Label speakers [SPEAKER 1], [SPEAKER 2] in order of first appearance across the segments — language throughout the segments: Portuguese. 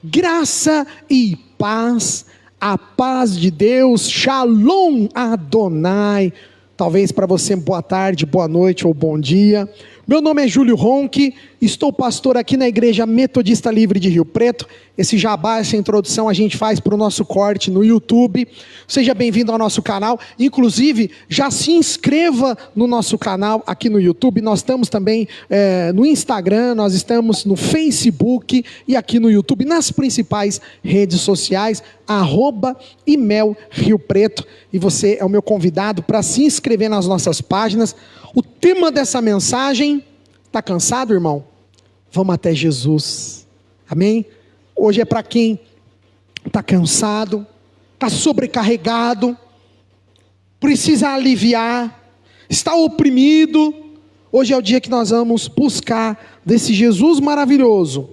[SPEAKER 1] Graça e paz, a paz de Deus, Shalom Adonai. Talvez para você boa tarde, boa noite ou bom dia. Meu nome é Júlio Ronque, estou pastor aqui na Igreja Metodista Livre de Rio Preto. Esse jabá, essa introdução a gente faz para o nosso corte no YouTube. Seja bem-vindo ao nosso canal. Inclusive, já se inscreva no nosso canal aqui no YouTube. Nós estamos também no Instagram, nós estamos no Facebook e aqui no YouTube, nas principais redes sociais, @imel Rio Preto. E você é o meu convidado para se inscrever nas nossas páginas. O tema dessa mensagem, está cansado, irmão? Vamos até Jesus, amém? Hoje é para quem está cansado, está sobrecarregado, precisa aliviar, está oprimido. Hoje é o dia que nós vamos buscar desse Jesus maravilhoso,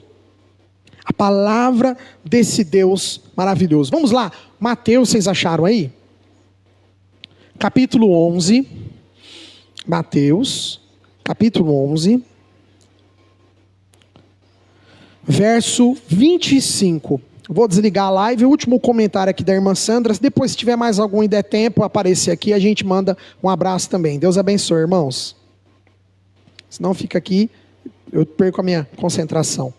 [SPEAKER 1] a palavra desse Deus maravilhoso. Vamos lá, Mateus, vocês acharam aí? Capítulo 11, Mateus, capítulo 11, verso 25. Vou desligar a live. O último comentário aqui da irmã Sandra. Depois, se tiver mais algum e der tempo aparecer aqui, a gente manda um abraço também. Deus abençoe, irmãos. Senão fica aqui, eu perco a minha concentração.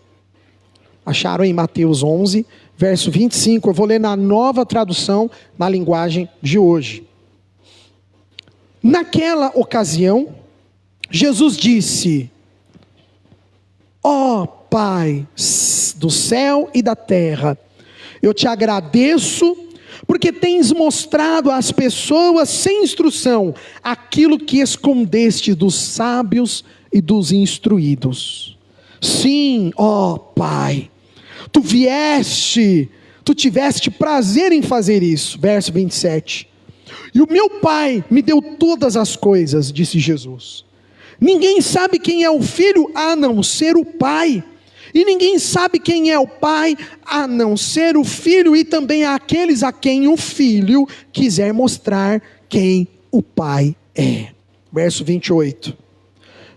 [SPEAKER 1] Acharam em Mateus 11, verso 25. Eu vou ler na Nova Tradução, na linguagem de hoje. Naquela ocasião, Jesus disse: ó Pai do céu e da terra, eu te agradeço porque tens mostrado às pessoas sem instrução aquilo que escondeste dos sábios e dos instruídos. Sim, ó Pai, tu tiveste prazer em fazer isso. Verso 27. E o meu Pai me deu todas as coisas, disse Jesus. Ninguém sabe quem é o Filho a não ser o Pai. E ninguém sabe quem é o Pai a não ser o Filho, e também aqueles a quem o Filho quiser mostrar quem o Pai é. Verso 28.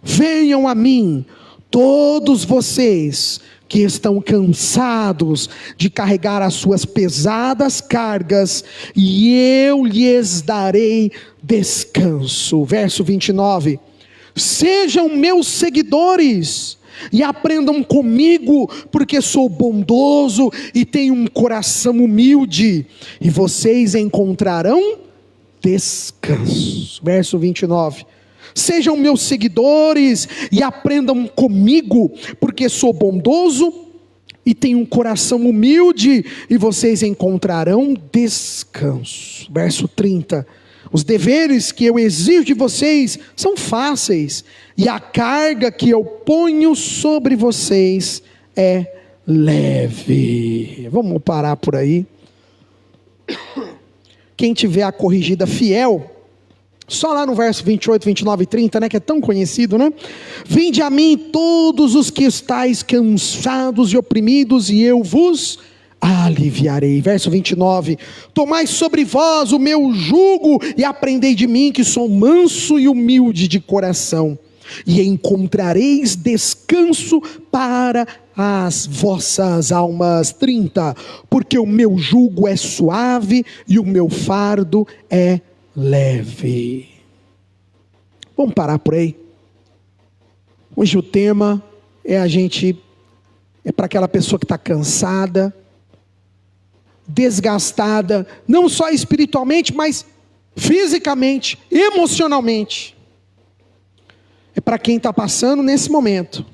[SPEAKER 1] Venham a mim, todos vocês que estão cansados de carregar as suas pesadas cargas, e eu lhes darei descanso. Verso 29. Sejam meus seguidores e aprendam comigo, porque sou bondoso e tenho um coração humilde, e vocês encontrarão descanso. Verso 29. Sejam meus seguidores e aprendam comigo, porque sou bondoso e tenho um coração humilde, e vocês encontrarão descanso. Verso 30. Os deveres que eu exijo de vocês são fáceis, e a carga que eu ponho sobre vocês é leve. Vamos parar por aí. Quem tiver a corrigida fiel, só lá no verso 28, 29 e 30, né, que é tão conhecido, né? Vinde a mim todos os que estáis cansados e oprimidos, e eu vos aliviarei. Verso 29. Tomai sobre vós o meu jugo e aprendei de mim, que sou manso e humilde de coração, e encontrareis descanso para as vossas almas. 30. Porque o meu jugo é suave e o meu fardo é leve. Vamos parar por aí. Hoje o tema é para aquela pessoa que está cansada, desgastada, não só espiritualmente, mas fisicamente, emocionalmente. É para quem está passando nesse momento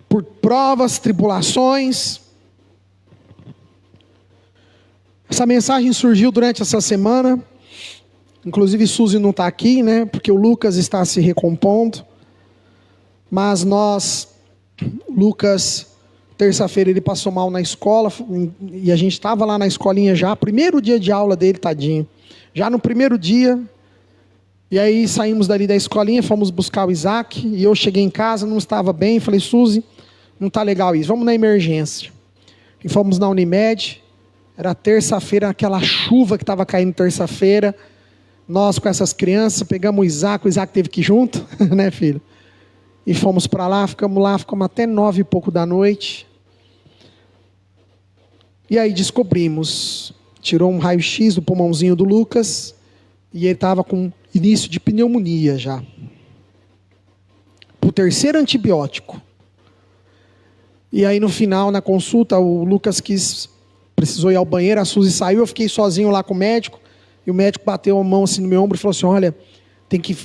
[SPEAKER 1] por provas, tribulações. Essa mensagem surgiu durante essa semana. Inclusive Suzy não está aqui, né? Porque o Lucas está se recompondo. Mas Lucas, terça-feira ele passou mal na escola, e a gente estava lá na escolinha já, primeiro dia de aula dele, tadinho. Já no primeiro dia, e aí saímos dali da escolinha, fomos buscar o Isaac, e eu cheguei em casa, não estava bem, falei: Suzy, não está legal isso, vamos na emergência. E fomos na Unimed. Era terça-feira, aquela chuva que estava caindo terça-feira. Nós com essas crianças, pegamos o Isaac teve que ir junto, né, filho? E fomos para lá, ficamos até 9 e pouco da noite. E aí descobrimos, tirou um raio-x do pulmãozinho do Lucas, e ele estava com início de pneumonia já. O terceiro antibiótico. E aí no final, na consulta, o Lucas precisou ir ao banheiro, a Suzy saiu, eu fiquei sozinho lá com o médico, e o médico bateu a mão assim no meu ombro e falou assim, olha,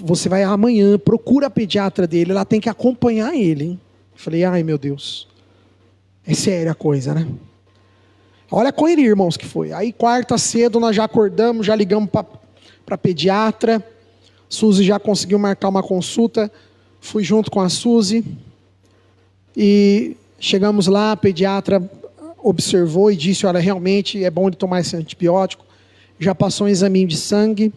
[SPEAKER 1] você vai amanhã, procura a pediatra dele, ela tem que acompanhar ele, hein? Eu falei, ai meu Deus, é séria a coisa, né? Olha a correria, irmãos, que foi. Aí quarta cedo nós já acordamos, já ligamos para a pediatra, Suzy já conseguiu marcar uma consulta, fui junto com a Suzy, e chegamos lá, a pediatra observou e disse, olha, realmente é bom ele tomar esse antibiótico, já passou um exame de sangue,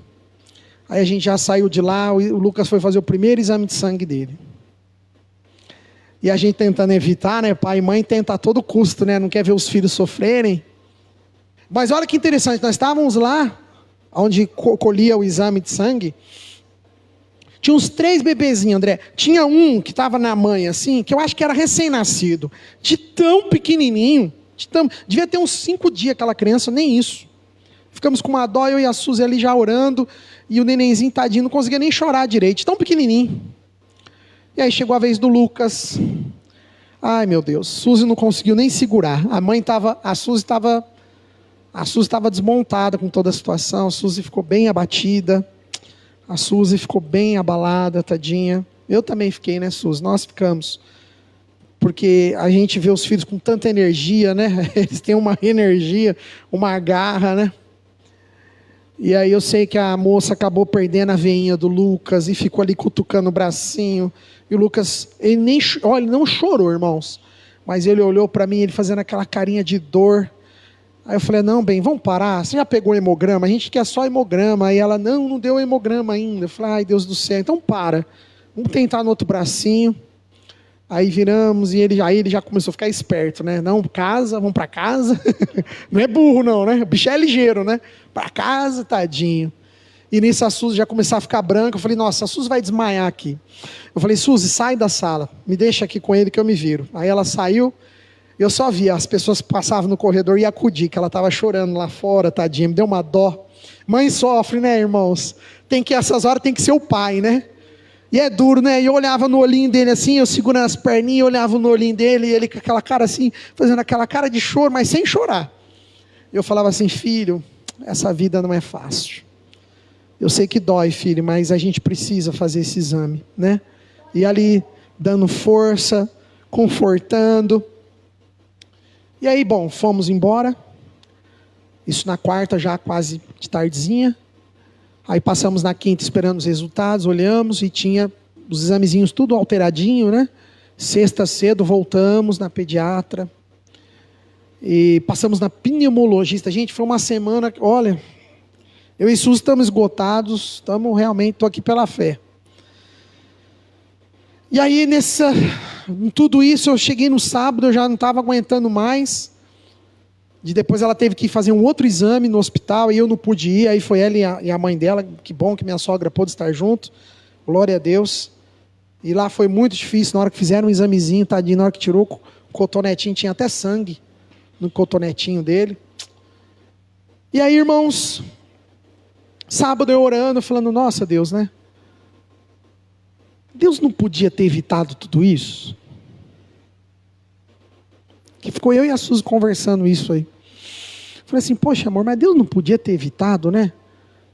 [SPEAKER 1] aí a gente já saiu de lá, o Lucas foi fazer o primeiro exame de sangue dele. E a gente tentando evitar, né, pai e mãe tenta a todo custo, né, não quer ver os filhos sofrerem. Mas olha que interessante, nós estávamos lá, onde colhia o exame de sangue, tinha uns 3 bebezinhos, André. Tinha um que estava na mãe, assim, que eu acho que era recém-nascido, de tão pequenininho, devia ter uns 5 dias aquela criança, nem isso. Ficamos com uma dó, eu e a Suzy ali já orando, e o nenenzinho tadinho não conseguia nem chorar direito, tão pequenininho. E aí chegou a vez do Lucas. Ai meu Deus, Suzy não conseguiu nem segurar. A Suzy estava desmontada com toda a situação, a Suzy ficou bem abatida. A Suzy ficou bem abalada, tadinha. Eu também fiquei, né, Suzy? Nós ficamos. Porque a gente vê os filhos com tanta energia, né? Eles têm uma energia, uma garra, né? E aí eu sei que a moça acabou perdendo a veinha do Lucas e ficou ali cutucando o bracinho. E o Lucas, ele não chorou, irmãos. Mas ele olhou para mim, ele fazendo aquela carinha de dor. Aí eu falei, não, bem, vamos parar, você já pegou hemograma? A gente quer só hemograma. Aí ela, não deu hemograma ainda. Eu falei, ai Deus do céu, então para, vamos tentar no outro bracinho. Aí viramos e aí ele já começou a ficar esperto, né? Não, vamos para casa. Não é burro não, né? O bicho é ligeiro, né? Para casa, tadinho. E nisso a Suzy já começou a ficar branca. Eu falei, nossa, a Suzy vai desmaiar aqui. Eu falei, Suzy, sai da sala, me deixa aqui com ele que eu me viro. Aí ela saiu. Eu só via, as pessoas passavam no corredor e ia acudir, que ela estava chorando lá fora, tadinha, me deu uma dó. Mãe sofre, né, irmãos? Essas horas tem que ser o pai, né? E é duro, né? E eu olhava no olhinho dele assim, eu segurando as perninhas, olhava no olhinho dele, e ele com aquela cara assim, fazendo aquela cara de choro, mas sem chorar. Eu falava assim, filho, essa vida não é fácil. Eu sei que dói, filho, mas a gente precisa fazer esse exame, né? E ali, dando força, confortando. E aí, bom, fomos embora. Isso na quarta, já quase de tardezinha. Aí passamos na quinta esperando os resultados, olhamos e tinha os examezinhos tudo alteradinho, né? Sexta cedo voltamos na pediatra. E passamos na pneumologista. Gente, foi uma semana, olha, eu e Suzy estamos esgotados, estou aqui pela fé. E aí, em tudo isso, eu cheguei no sábado, eu já não estava aguentando mais. Depois ela teve que fazer um outro exame no hospital, e eu não pude ir, aí foi ela e a mãe dela, que bom que minha sogra pôde estar junto, glória a Deus. E lá foi muito difícil, na hora que fizeram um examezinho, tadinho, na hora que tirou o cotonetinho, tinha até sangue no cotonetinho dele. E aí, irmãos, sábado eu orando, falando, nossa Deus, né? Deus não podia ter evitado tudo isso? Que ficou eu e a Suzy conversando isso aí. Falei assim, poxa amor, mas Deus não podia ter evitado, né?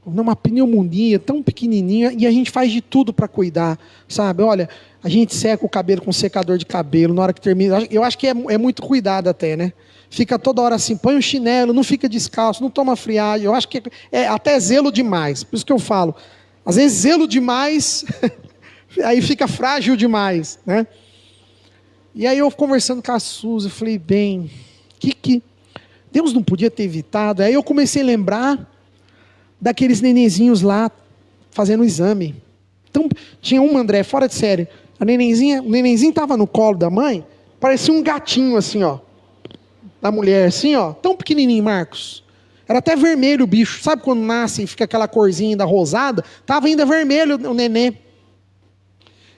[SPEAKER 1] Uma pneumonia tão pequenininha, e a gente faz de tudo para cuidar, sabe? Olha, a gente seca o cabelo com secador de cabelo, na hora que termina, eu acho que é muito cuidado até, né? Fica toda hora assim, põe um chinelo, não fica descalço, não toma friagem, eu acho que é até zelo demais, por isso que eu falo, às vezes zelo demais... Aí fica frágil demais, né? E aí eu conversando com a Suzy, eu falei, bem, que Deus não podia ter evitado. Aí eu comecei a lembrar daqueles nenenzinhos lá fazendo o exame. Então, tinha uma, André, fora de série. O nenenzinho estava no colo da mãe, parecia um gatinho assim, ó. Da mulher, assim, ó. Tão pequenininho, Marcos. Era até vermelho o bicho. Sabe quando nasce e fica aquela corzinha ainda rosada? Estava ainda vermelho o nenê.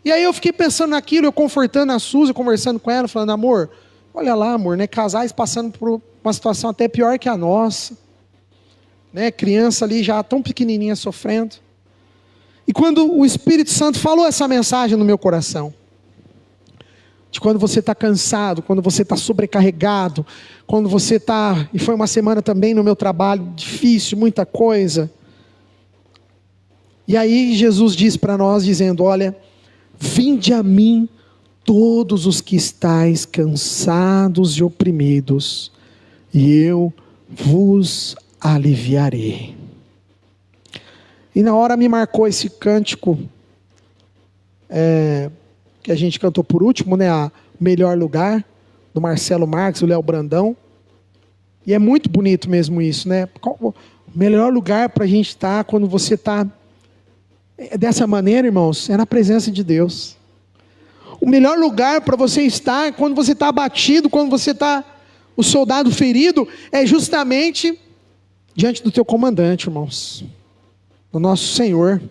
[SPEAKER 1] E aí eu fiquei pensando naquilo, eu confortando a Suzy, conversando com ela, falando, amor, olha lá, amor, né? Casais passando por uma situação até pior que a nossa, né? Criança ali já tão pequenininha sofrendo. E quando o Espírito Santo falou essa mensagem no meu coração, de quando você está cansado, quando você está sobrecarregado, quando você está, e foi uma semana também no meu trabalho, difícil, muita coisa. E aí Jesus diz para nós, dizendo: olha, vinde a mim todos os que estáis cansados e oprimidos, e eu vos aliviarei. E na hora me marcou esse cântico, que a gente cantou por último, né? A Melhor Lugar, do Marcelo Marques, o Léo Brandão. E é muito bonito mesmo isso, né? O melhor lugar para a gente estar quando você está dessa maneira, irmãos, é na presença de Deus. O melhor lugar para você estar quando você está abatido, quando você está o soldado ferido, é justamente diante do teu comandante, irmãos, do nosso Senhor.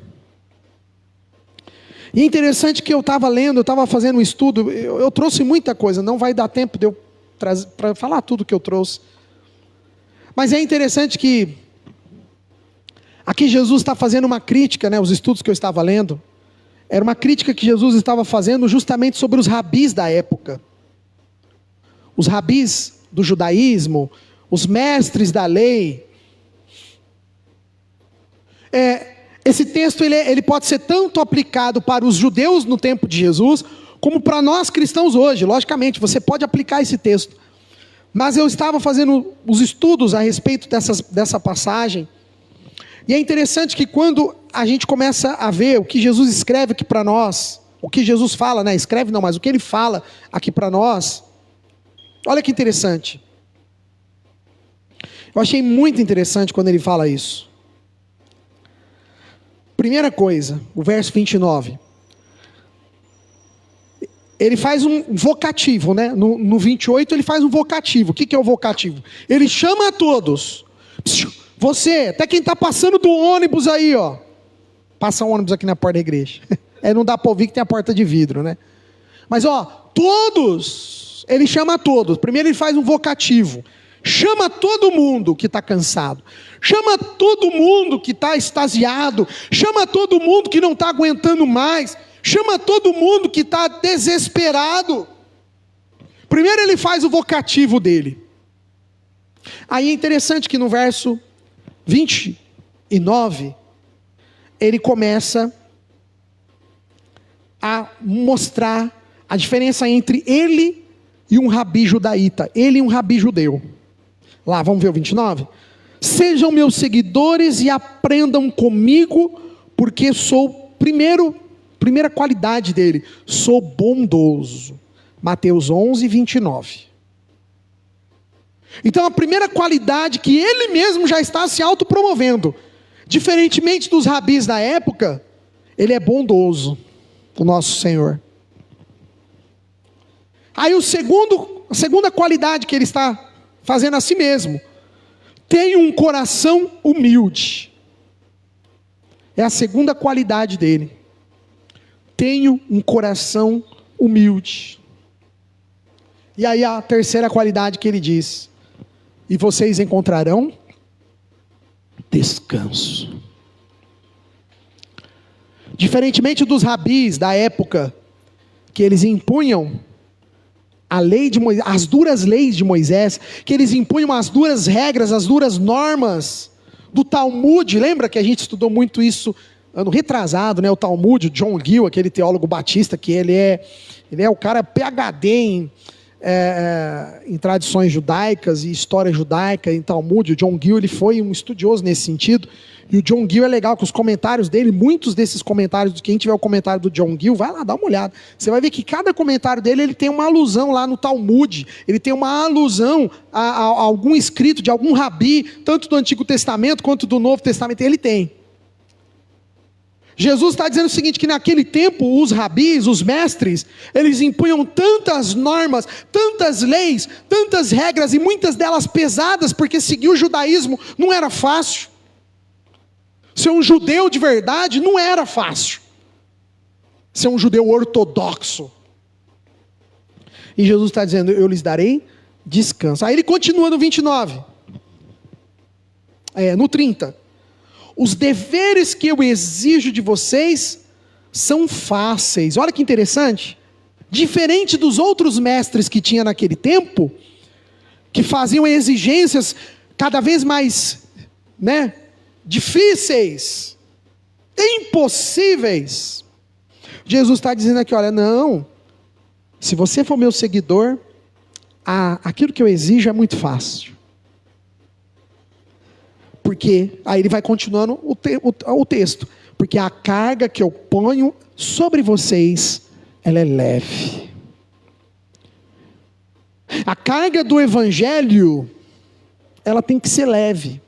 [SPEAKER 1] E é interessante que eu estava lendo, eu estava fazendo um estudo, eu trouxe muita coisa, não vai dar tempo de eu para falar tudo que eu trouxe. Mas é interessante que aqui Jesus está fazendo uma crítica, né? Os estudos que eu estava lendo, era uma crítica que Jesus estava fazendo justamente sobre os rabis da época. Os rabis do judaísmo, os mestres da lei. Esse texto ele pode ser tanto aplicado para os judeus no tempo de Jesus, como para nós cristãos hoje. Logicamente, você pode aplicar esse texto. Mas eu estava fazendo os estudos a respeito dessa passagem. E é interessante que quando a gente começa a ver o que Jesus escreve aqui para nós, o que Jesus fala, né? Escreve não, mas o que ele fala aqui para nós, olha que interessante. Eu achei muito interessante quando ele fala isso. Primeira coisa, o verso 29. Ele faz um vocativo, né? No 28 ele faz um vocativo. O que é o vocativo? Ele chama a todos. Você, até quem está passando do ônibus aí, ó. Passa um ônibus aqui na porta da igreja. Não dá para ouvir que tem a porta de vidro, né? Mas ó, todos, ele chama a todos. Primeiro ele faz um vocativo. Chama todo mundo que está cansado. Chama todo mundo que está extasiado. Chama todo mundo que não está aguentando mais. Chama todo mundo que está desesperado. Primeiro ele faz o vocativo dele. Aí é interessante que no verso 29, ele começa a mostrar a diferença entre ele e um rabi judaíta. Ele e um rabi judeu. Lá, vamos ver o 29? Sejam meus seguidores e aprendam comigo, porque sou, primeira qualidade dele, sou bondoso. Mateus 11, 29. Então a primeira qualidade que ele mesmo já está se autopromovendo, diferentemente dos rabis da época, ele é bondoso, o nosso Senhor. Aí a segunda qualidade que ele está fazendo a si mesmo, tem um coração humilde. É a segunda qualidade dele. Tenho um coração humilde. E aí a terceira qualidade que ele diz: e vocês encontrarão descanso. Diferentemente dos rabis da época, que eles impunham a lei de Moisés, as duras leis de Moisés, que eles impunham as duras regras, as duras normas do Talmud. Lembra que a gente estudou muito isso ano retrasado, né? O Talmud, o John Gill, aquele teólogo batista, que ele é o cara PhD em tradições judaicas e história judaica, em Talmud. O John Gill, ele foi um estudioso nesse sentido. E o John Gill é legal que os comentários dele, muitos desses comentários, quem tiver o comentário do John Gill, vai lá, dá uma olhada. Você vai ver que cada comentário dele, ele tem uma alusão lá no Talmud, ele tem uma alusão a algum escrito de algum rabi, tanto do Antigo Testamento quanto do Novo Testamento, ele tem. Jesus está dizendo o seguinte, que naquele tempo os rabis, os mestres, eles impunham tantas normas, tantas leis, tantas regras, e muitas delas pesadas, porque seguir o judaísmo não era fácil. Ser um judeu de verdade não era fácil. Ser um judeu ortodoxo. E Jesus está dizendo, eu lhes darei descanso. Aí ele continua no 29. No 30. Os deveres que eu exijo de vocês são fáceis. Olha que interessante. Diferente dos outros mestres que tinha naquele tempo, que faziam exigências cada vez mais, difíceis, impossíveis. Jesus está dizendo aqui, olha, não, se você for meu seguidor, aquilo que eu exijo é muito fácil. Porque, aí ele vai continuando o texto, porque a carga que eu ponho sobre vocês, ela é leve. A carga do evangelho, ela tem que ser leve.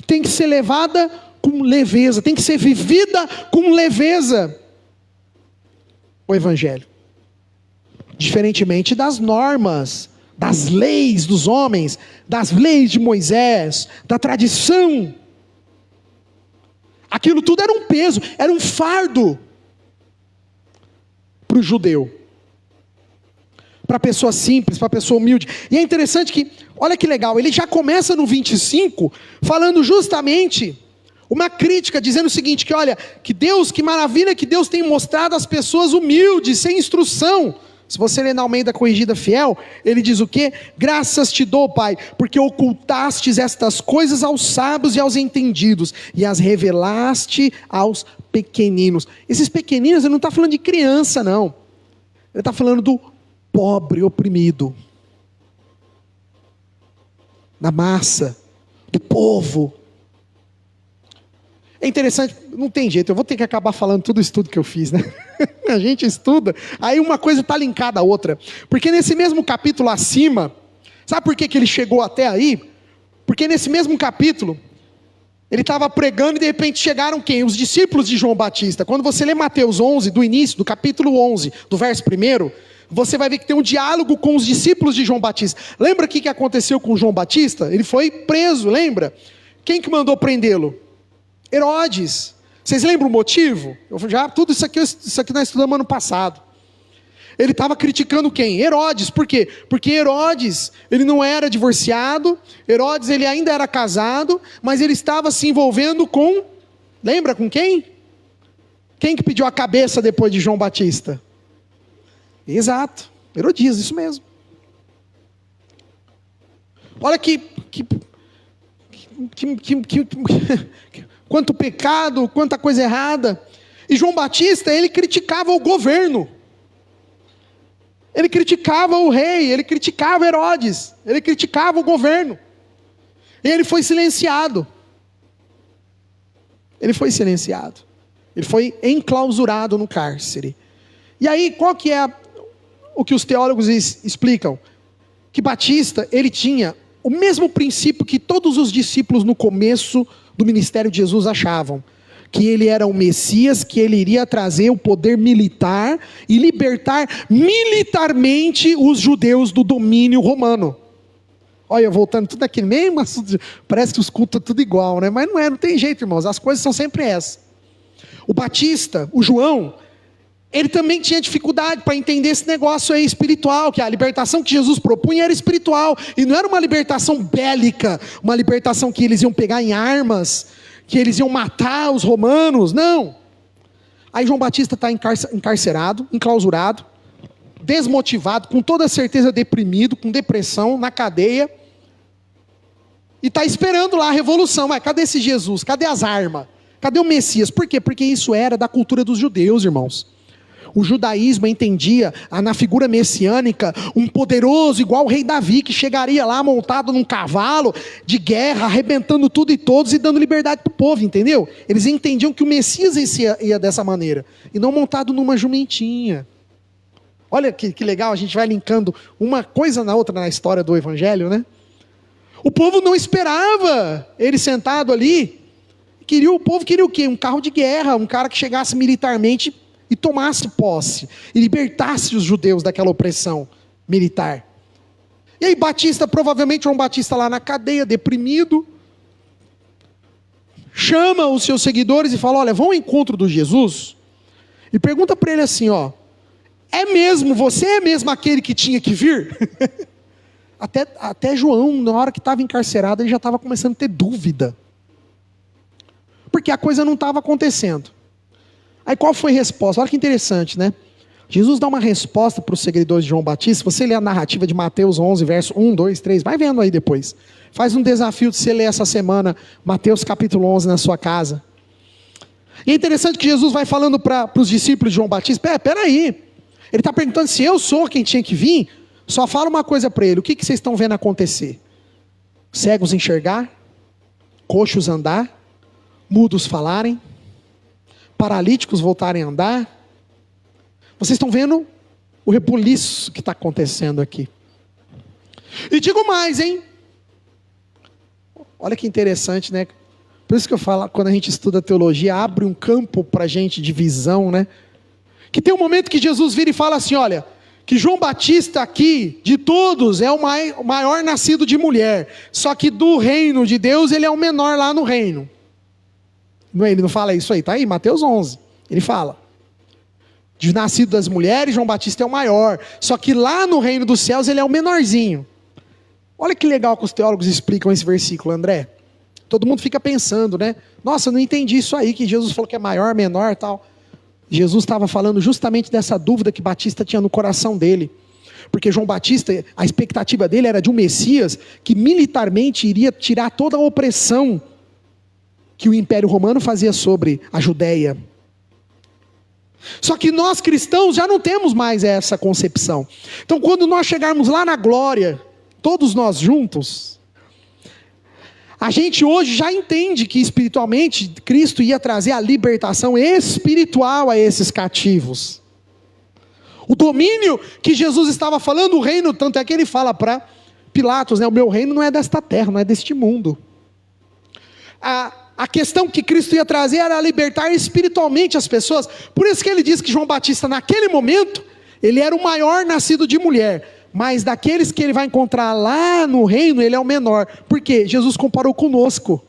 [SPEAKER 1] Tem que ser levada com leveza, tem que ser vivida com leveza. O evangelho. Diferentemente das normas, das leis dos homens, das leis de Moisés, da tradição. Aquilo tudo era um peso, era um fardo para o judeu, para a pessoa simples, para a pessoa humilde. E é interessante que, olha que legal, ele já começa no 25, falando justamente uma crítica, dizendo o seguinte, que olha, que maravilha que Deus tem mostrado às pessoas humildes, sem instrução. Se você ler na Almeida Corrigida Fiel, ele diz o quê? Graças te dou, Pai, porque ocultastes estas coisas aos sábios e aos entendidos, e as revelaste aos pequeninos. Esses pequeninos, ele não está falando de criança, não. Ele está falando do pobre, oprimido, da massa, do povo. É interessante, não tem jeito, eu vou ter que acabar falando tudo isso tudo que eu fiz, né? A gente estuda, aí uma coisa está linkada à outra. Porque nesse mesmo capítulo acima, sabe por que ele chegou até aí? Porque nesse mesmo capítulo, ele estava pregando e de repente chegaram quem? Os discípulos de João Batista. Quando você lê Mateus 11, do início, do capítulo 11, do verso 1, você vai ver que tem um diálogo com os discípulos de João Batista. Lembra o que aconteceu com João Batista? Ele foi preso, lembra? Quem que mandou prendê-lo? Herodes. Vocês lembram o motivo? Tudo isso aqui nós estudamos ano passado. Ele estava criticando quem? Herodes. Por quê? Porque Herodes, ele não era divorciado, Herodes ele ainda era casado, mas ele estava se envolvendo com, lembra com quem? Quem que pediu a cabeça depois de João Batista? Exato, Herodias, isso mesmo. Olha quanto pecado, quanta coisa errada. E João Batista, ele criticava o governo. Ele criticava o rei, ele criticava Herodes, ele criticava o governo. E ele foi silenciado. Ele foi silenciado. Ele foi enclausurado no cárcere. E aí, qual que é o que os teólogos explicam? Que Batista, ele tinha o mesmo princípio que todos os discípulos no começo do ministério de Jesus achavam, que ele era o Messias, que ele iria trazer o poder militar e libertar militarmente os judeus do domínio romano. Olha, voltando tudo aqui, mesmo assunto, parece que os cultos tudo igual, né? Mas não é, não tem jeito, irmãos, as coisas são sempre essas. O Batista, o João, ele também tinha dificuldade para entender esse negócio aí espiritual, que a libertação que Jesus propunha era espiritual, e não era uma libertação bélica, uma libertação que eles iam pegar em armas, que eles iam matar os romanos, não. Aí João Batista está encarcerado, enclausurado, desmotivado, com toda certeza deprimido, com depressão, na cadeia, e está esperando lá a revolução. Mas cadê esse Jesus? Cadê as armas? Cadê o Messias? Por quê? Porque isso era da cultura dos judeus, irmãos. O judaísmo entendia na figura messiânica um poderoso igual o rei Davi, que chegaria lá montado num cavalo de guerra, arrebentando tudo e todos e dando liberdade para o povo, entendeu? Eles entendiam que o Messias ia dessa maneira, e não montado numa jumentinha. Olha que legal, a gente vai linkando uma coisa na outra na história do evangelho, né? O povo não esperava ele sentado ali. O povo queria o quê? Um carro de guerra, um cara que chegasse militarmente e tomasse posse, e libertasse os judeus daquela opressão militar. E aí provavelmente João Batista lá na cadeia, deprimido, chama os seus seguidores e fala, olha, vão ao encontro do Jesus, e pergunta para ele assim, você é mesmo aquele que tinha que vir? até João, na hora que estava encarcerado, ele já estava começando a ter dúvida. Porque a coisa não estava acontecendo. Aí qual foi a resposta? Olha que interessante, né? Jesus dá uma resposta para os seguidores de João Batista. Se você ler a narrativa de Mateus 11, verso 1, 2, 3, vai vendo aí depois. Faz um desafio de você ler essa semana, Mateus capítulo 11 na sua casa. E é interessante que Jesus vai falando para os discípulos de João Batista, peraí, ele está perguntando se eu sou quem tinha que vir, só fala uma coisa para ele, o que vocês estão vendo acontecer? Cegos enxergar, coxos andar, mudos falarem, paralíticos voltarem a andar. Vocês estão vendo o rebuliço que está acontecendo aqui. E digo mais, hein? Olha que interessante, né? Por isso que eu falo, quando a gente estuda teologia, abre um campo para a gente de visão, né? Que tem um momento que Jesus vira e fala assim, olha, que João Batista aqui, de todos, é o maior nascido de mulher. Só que do reino de Deus, ele é o menor lá no reino. Ele não fala isso aí, tá aí, Mateus 11. Ele fala. De nascido das mulheres, João Batista é o maior. Só que lá no reino dos céus, ele é o menorzinho. Olha que legal que os teólogos explicam esse versículo, André. Todo mundo fica pensando, né? Nossa, eu não entendi isso aí, que Jesus falou que é maior, menor e tal. Jesus estava falando justamente dessa dúvida que Batista tinha no coração dele. Porque João Batista, a expectativa dele era de um Messias que militarmente iria tirar toda a opressão que o Império Romano fazia sobre a Judéia. Só que nós cristãos já não temos mais essa concepção. Então quando nós chegarmos lá na glória, todos nós juntos, a gente hoje já entende que espiritualmente Cristo ia trazer a libertação espiritual a esses cativos. O domínio que Jesus estava falando, o reino, tanto é que ele fala para Pilatos, né, o meu reino não é desta terra, não é deste mundo. A questão que Cristo ia trazer era libertar espiritualmente as pessoas. Por isso que ele diz que João Batista naquele momento, ele era o maior nascido de mulher. Mas daqueles que ele vai encontrar lá no reino, ele é o menor. Por quê? Jesus comparou conosco.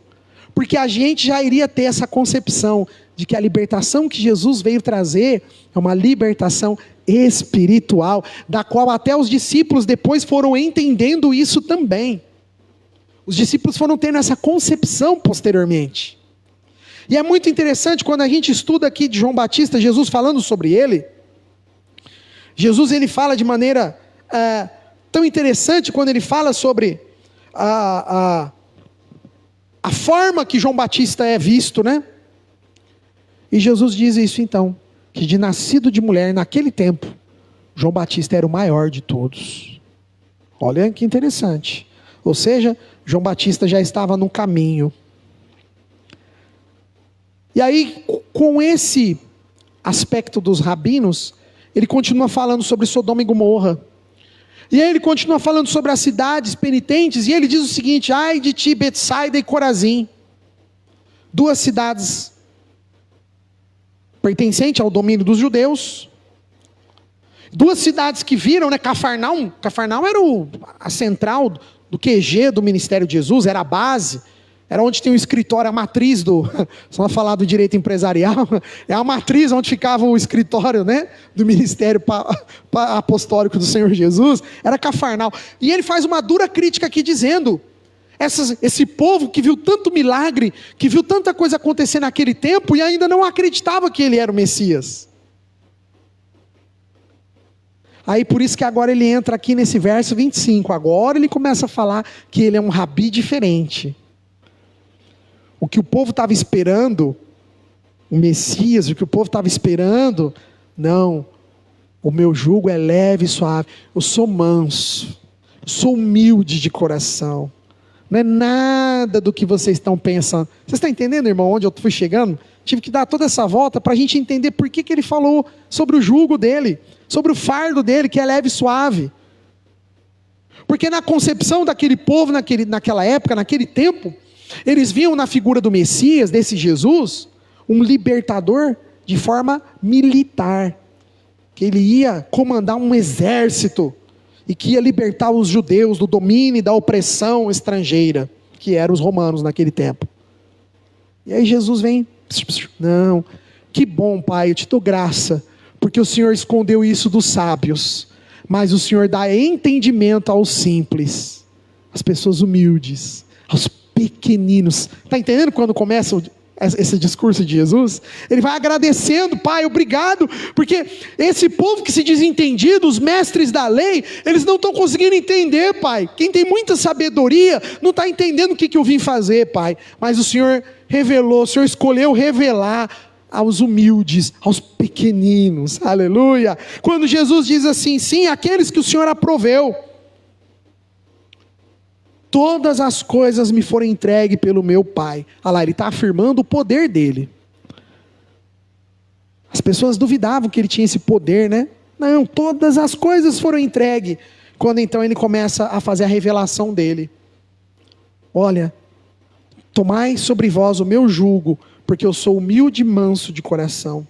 [SPEAKER 1] Porque a gente já iria ter essa concepção de que a libertação que Jesus veio trazer é uma libertação espiritual, da qual até os discípulos depois foram entendendo isso também. Os discípulos foram tendo essa concepção posteriormente. E é muito interessante quando a gente estuda aqui de João Batista, Jesus falando sobre ele. Jesus ele fala de maneira tão interessante quando ele fala sobre a forma que João Batista é visto, né? E Jesus diz isso então, que de nascido de mulher naquele tempo, João Batista era o maior de todos. Olha que interessante. Ou seja, João Batista já estava no caminho. E aí, com esse aspecto dos rabinos, ele continua falando sobre Sodoma e Gomorra. E aí ele continua falando sobre as cidades penitentes, e ele diz o seguinte: ai de ti, Betsaida e Corazim, duas cidades pertencentes ao domínio dos judeus, duas cidades que viram, né, Cafarnaum era a central do QG do ministério de Jesus, era a base, era onde tem o escritório, a matriz só para falar do direito empresarial, é a matriz onde ficava o escritório, né, do ministério apostólico do Senhor Jesus, era Cafarnaum. E ele faz uma dura crítica aqui dizendo, esse povo que viu tanto milagre, que viu tanta coisa acontecer naquele tempo e ainda não acreditava que ele era o Messias. Aí por isso que agora ele entra aqui nesse verso 25, agora ele começa a falar que ele é um rabi diferente. O que o povo estava esperando, o Messias, o que o povo estava esperando, não, o meu jugo é leve e suave, eu sou manso, eu sou humilde de coração, não é nada do que vocês estão pensando. Vocês estão entendendo, irmão, onde eu fui chegando? Tive que dar toda essa volta para a gente entender por que ele falou sobre o jugo dele, sobre o fardo dele, que é leve e suave. Porque na concepção daquele povo, naquela época, naquele tempo, eles viam na figura do Messias, desse Jesus, um libertador de forma militar, que ele ia comandar um exército, e que ia libertar os judeus do domínio e da opressão estrangeira, que eram os romanos naquele tempo. E aí Jesus vem, não, que bom Pai, eu te dou graça, porque o Senhor escondeu isso dos sábios, mas o Senhor dá entendimento aos simples, às pessoas humildes, aos pequeninos. Está entendendo quando começa esse discurso de Jesus? Ele vai agradecendo: Pai, obrigado, porque esse povo que se diz entendido, os mestres da lei, eles não estão conseguindo entender, Pai. Quem tem muita sabedoria não está entendendo o que eu vim fazer, Pai. Mas o Senhor revelou, o Senhor escolheu revelar aos humildes, aos pequeninos, aleluia. Quando Jesus diz assim: sim, aqueles que o Senhor aproveu, todas as coisas me foram entregues pelo meu Pai. Olha lá, ele está afirmando o poder dele. As pessoas duvidavam que ele tinha esse poder, né? Não, todas as coisas foram entregues. Quando então ele começa a fazer a revelação dele: olha, tomai sobre vós o meu jugo, porque eu sou humilde e manso de coração,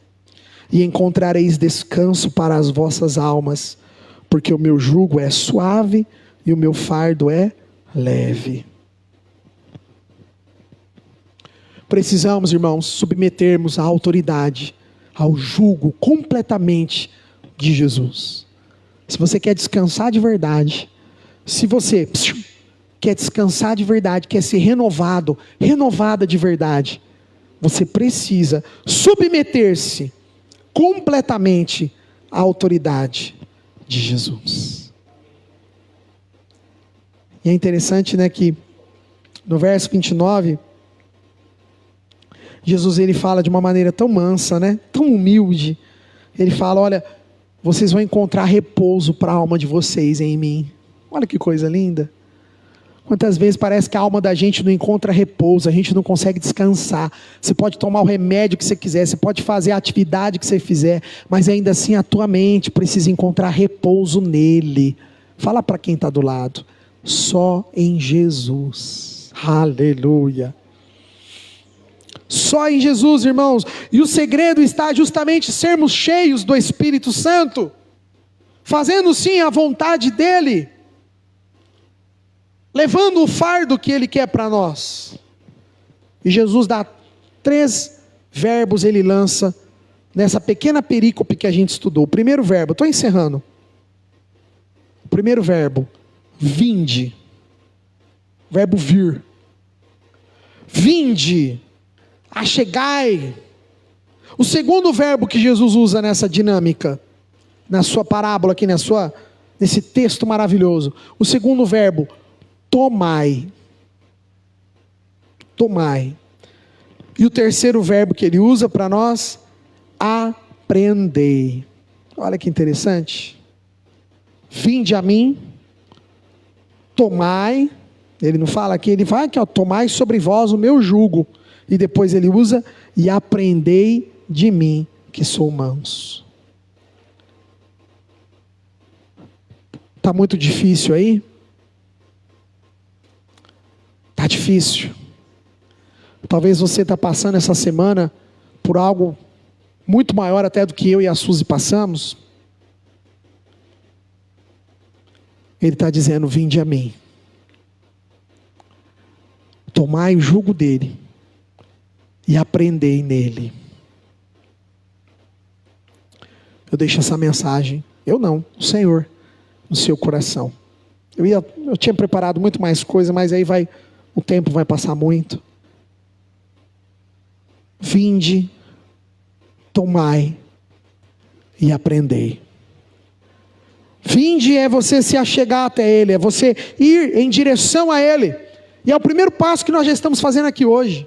[SPEAKER 1] e encontrareis descanso para as vossas almas, porque o meu jugo é suave e o meu fardo é leve. Precisamos, irmãos, submetermos a autoridade, ao jugo completamente de Jesus. Se você quer descansar de verdade, se você quer descansar de verdade, quer ser renovado, renovada de verdade, você precisa submeter-se completamente à autoridade de Jesus. E é interessante, né, que no verso 29, Jesus ele fala de uma maneira tão mansa, né, tão humilde. Ele fala: olha, vocês vão encontrar repouso para a alma de vocês em mim. Olha que coisa linda. Quantas vezes parece que a alma da gente não encontra repouso, a gente não consegue descansar. Você pode tomar o remédio que você quiser, você pode fazer a atividade que você fizer, mas ainda assim a tua mente precisa encontrar repouso nele. Fala para quem está do lado: só em Jesus. Aleluia. Só em Jesus, irmãos. E o segredo está justamente sermos cheios do Espírito Santo, fazendo sim a vontade dele, levando o fardo que ele quer para nós. E Jesus dá 3 verbos, ele lança nessa pequena perícope que a gente estudou. O primeiro verbo, estou encerrando. O primeiro verbo, vinde. Verbo vir. Vinde, achegai. O segundo verbo que Jesus usa nessa dinâmica, na sua parábola aqui, nesse texto maravilhoso. O segundo verbo, tomai. Tomai. E o terceiro verbo que ele usa para nós, aprendei. Olha que interessante. Vinde a mim, tomai. Ele não fala aqui, ele vai aqui, ó, tomai sobre vós o meu jugo. E depois ele usa, e aprendei de mim, que sou manso. Está muito difícil aí? Está difícil. Talvez você está passando essa semana por algo muito maior até do que eu e a Suzy passamos. Ele está dizendo: vinde a mim. Tomai o jugo dele e aprendei nele. Eu deixo essa mensagem, eu não, o Senhor, no seu coração. Eu tinha preparado muito mais coisa, mas aí o tempo vai passar muito. Vinde, tomai e aprendei. Vinde é você se achegar até Ele, é você ir em direção a Ele. E é o primeiro passo que nós já estamos fazendo aqui hoje.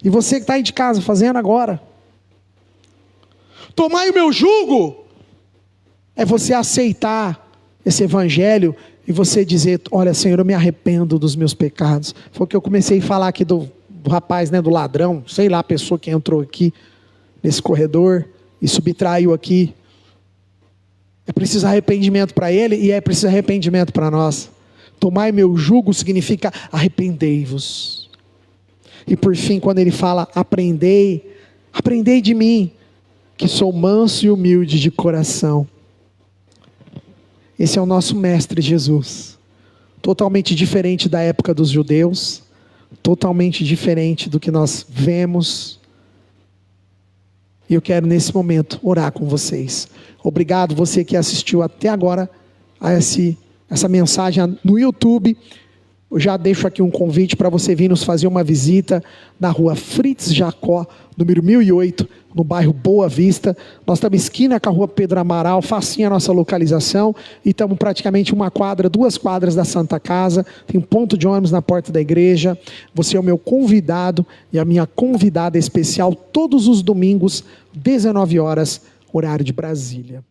[SPEAKER 1] E você que está aí de casa fazendo agora. Tomai o meu jugo é você aceitar esse evangelho e você dizer: olha, Senhor, eu me arrependo dos meus pecados. Foi o que eu comecei a falar aqui do rapaz, né, do ladrão, sei lá, a pessoa que entrou aqui nesse corredor e subtraiu aqui. É preciso arrependimento para ele e é preciso arrependimento para nós. Tomai meu jugo significa arrependei-vos. E por fim, quando ele fala aprendei de mim, que sou manso e humilde de coração. Esse é o nosso mestre Jesus, totalmente diferente da época dos judeus, totalmente diferente do que nós vemos. E eu quero nesse momento orar com vocês. Obrigado você que assistiu até agora essa mensagem no YouTube, eu já deixo aqui um convite para você vir nos fazer uma visita na rua Fritz Jacó, número 1008, no bairro Boa Vista. Nós estamos esquina com a rua Pedro Amaral, facinha a nossa localização, e estamos praticamente 2 quadras da Santa Casa, tem um ponto de ônibus na porta da igreja. Você é o meu convidado e a minha convidada especial todos os domingos, 19 horas, horário de Brasília.